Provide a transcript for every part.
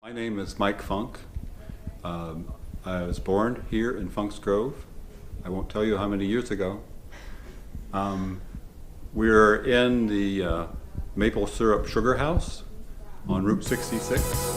My name is Mike Funk. I was born here in Funk's Grove. I won't tell you how many years ago. We're in the Maple Syrup Sugar House on Route 66.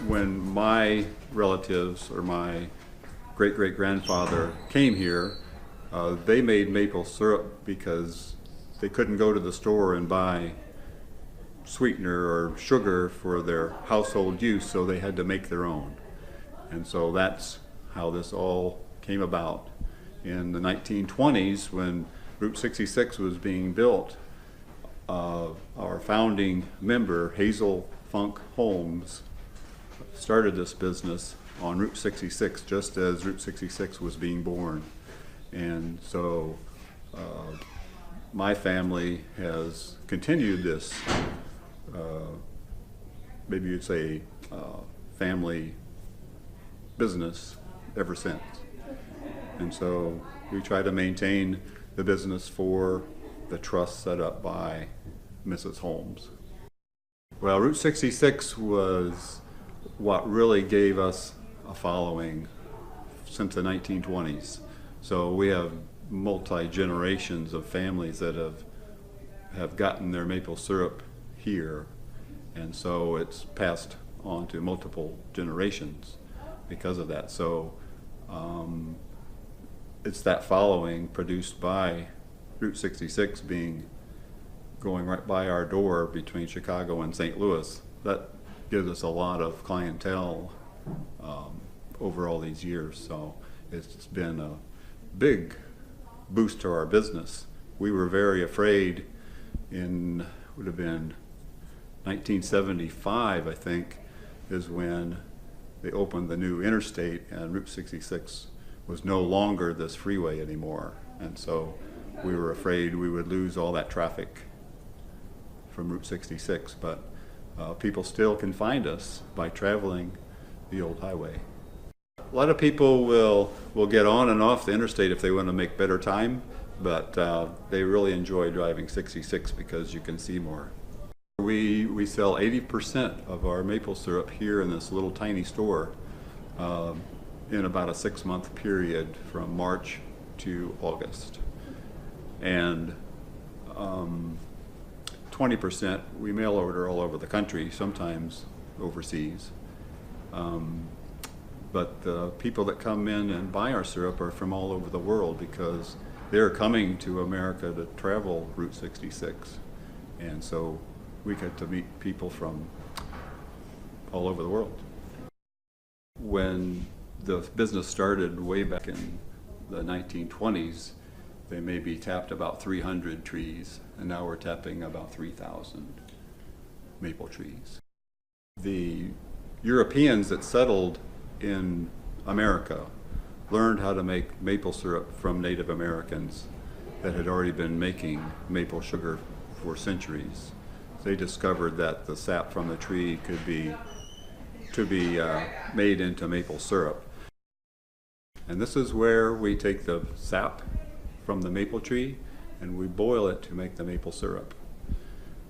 When my relatives or my great-great-grandfather came here, they made maple syrup because they couldn't go to the store and buy sweetener or sugar for their household use, so they had to make their own. And so that's how this all came about. In the 1920s, when Route 66 was being built, our founding member, Hazel Funk Holmes, started this business on Route 66 just as Route 66 was being born. And so my family has continued this, maybe you'd say family business ever since. And so we try to maintain the business for the trust set up by Mrs. Holmes. Well, Route 66 was what really gave us a following since the 1920s. So we have multi-generations of families that have gotten their maple syrup here, and so it's passed on to multiple generations because of that. So it's that following produced by Route 66 going right by our door between Chicago and St. Louis. That gives us a lot of clientele over all these years. So it's been a big boost to our business. We were very afraid would have been 1975, I think, is when they opened the new interstate and Route 66 was no longer this freeway anymore. And so we were afraid we would lose all that traffic from Route 66, but people still can find us by traveling the old highway. A lot of people will get on and off the interstate if they want to make better time, but they really enjoy driving 66 because you can see more. We sell 80% of our maple syrup here in this little tiny store in about a 6-month period from March to August. And 20% we mail order all over the country, sometimes overseas. But the people that come in and buy our syrup are from all over the world because they're coming to America to travel Route 66. And so we get to meet people from all over the world. When the business started way back in the 1920s, they maybe tapped about 300 trees, and now we're tapping about 3,000 maple trees. The Europeans that settled in America learned how to make maple syrup from Native Americans that had already been making maple sugar for centuries. They discovered that the sap from the tree could be made into maple syrup. And this is where we take the sap from the maple tree and we boil it to make the maple syrup.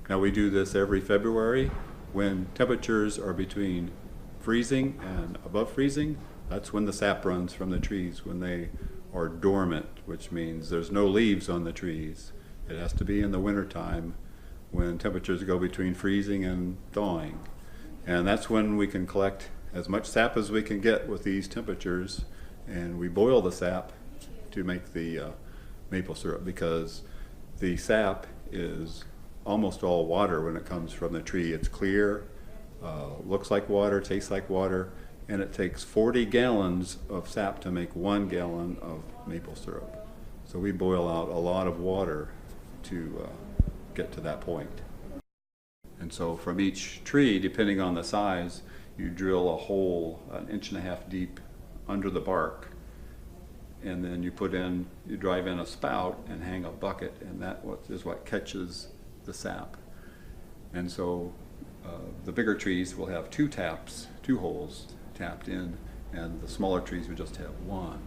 Now we do this every February when temperatures are between freezing and above freezing. That's when the sap runs from the trees, when they are dormant, which means there's no leaves on the trees. It has to be in the wintertime when temperatures go between freezing and thawing. And that's when we can collect as much sap as we can get with these temperatures, and we boil the sap to make the maple syrup, because the sap is almost all water when it comes from the tree. It's clear, looks like water, tastes like water, and it takes 40 gallons of sap to make 1 gallon of maple syrup. So we boil out a lot of water to get to that point. And so from each tree, depending on the size, you drill a hole 1.5 inches deep under the bark, and then you drive in a spout and hang a bucket, and that is what catches the sap. And so the bigger trees will have 2 holes tapped in, and the smaller trees would just have 1.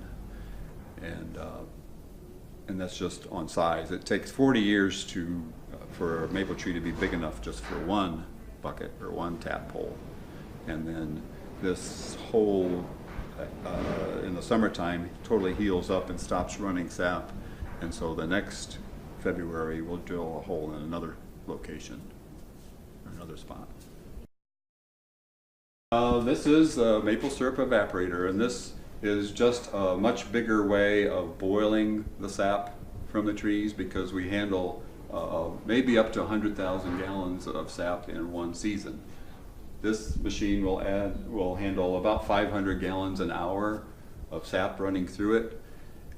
And that's just on size. It takes 40 years for a maple tree to be big enough just for 1 bucket or 1 tap hole. And then this hole in the summertime totally heals up and stops running sap. And so the next February we'll drill a hole in another location, or another spot. This is a maple syrup evaporator, and this is just a much bigger way of boiling the sap from the trees, because we handle maybe up to 100,000 gallons of sap in one season. This machine will handle about 500 gallons an hour of sap running through it,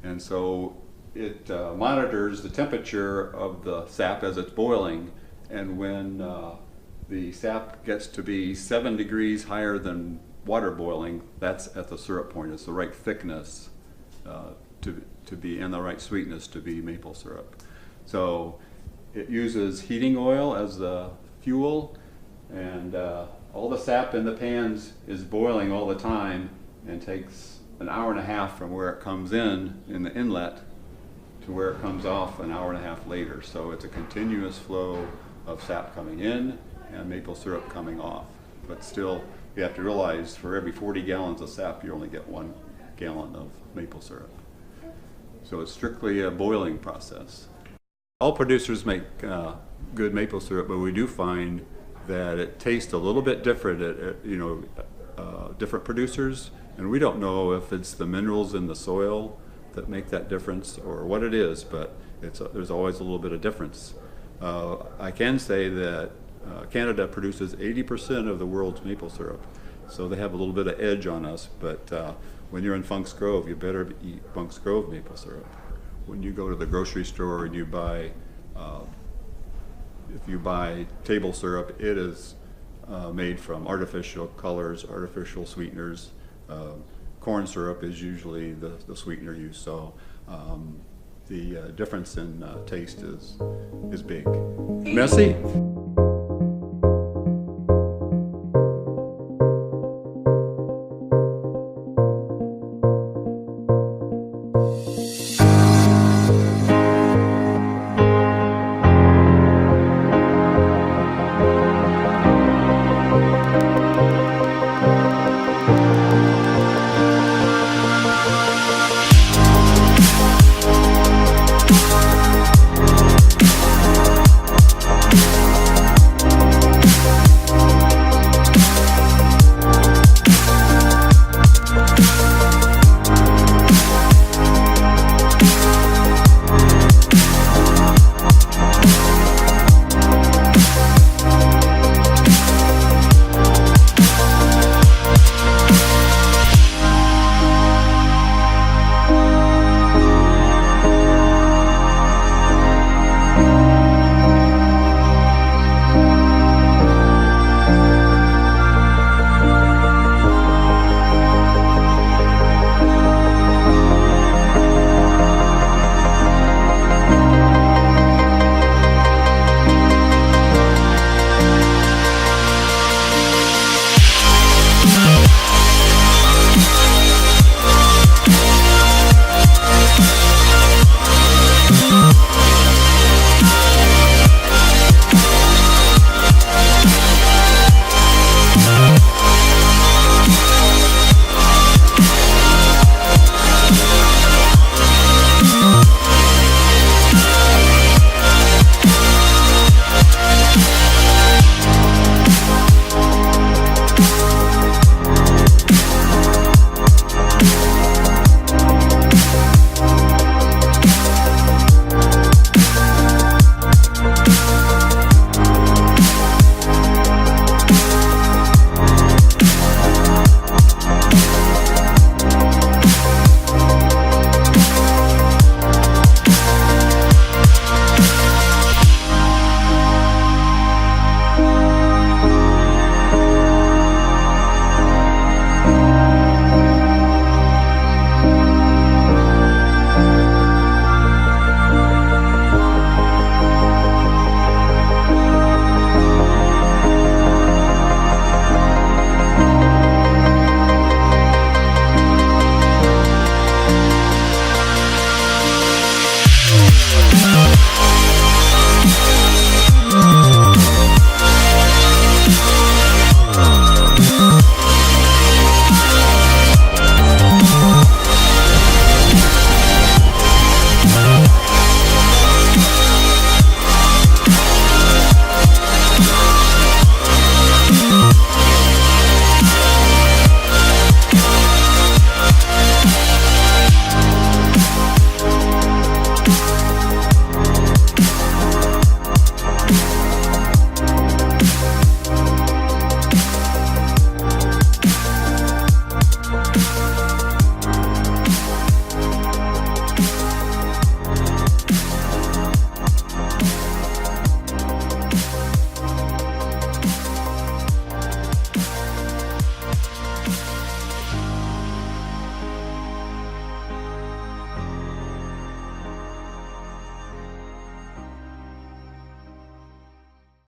and so it monitors the temperature of the sap as it's boiling, and when the sap gets to be 7 degrees higher than water boiling, that's at the syrup point. It's the right thickness to be, and the right sweetness to be maple syrup. So it uses heating oil as the fuel, and all the sap in the pans is boiling all the time, and takes 1.5 hours from where it comes in the inlet to where it comes off 1.5 hours later. So it's a continuous flow of sap coming in and maple syrup coming off. But still, you have to realize for every 40 gallons of sap, you only get 1 gallon of maple syrup. So it's strictly a boiling process. All producers make good maple syrup, but we do find that it tastes a little bit different at different producers, and we don't know if it's the minerals in the soil that make that difference or what it is, but there's always a little bit of difference. I can say that Canada produces 80% of the world's maple syrup, so they have a little bit of edge on us, but when you're in Funk's Grove, you better eat Funk's Grove maple syrup. When you go to the grocery store and you buy if you buy table syrup, it is made from artificial colors, artificial sweeteners. Corn syrup is usually the sweetener used, so the difference in taste is big. Messy?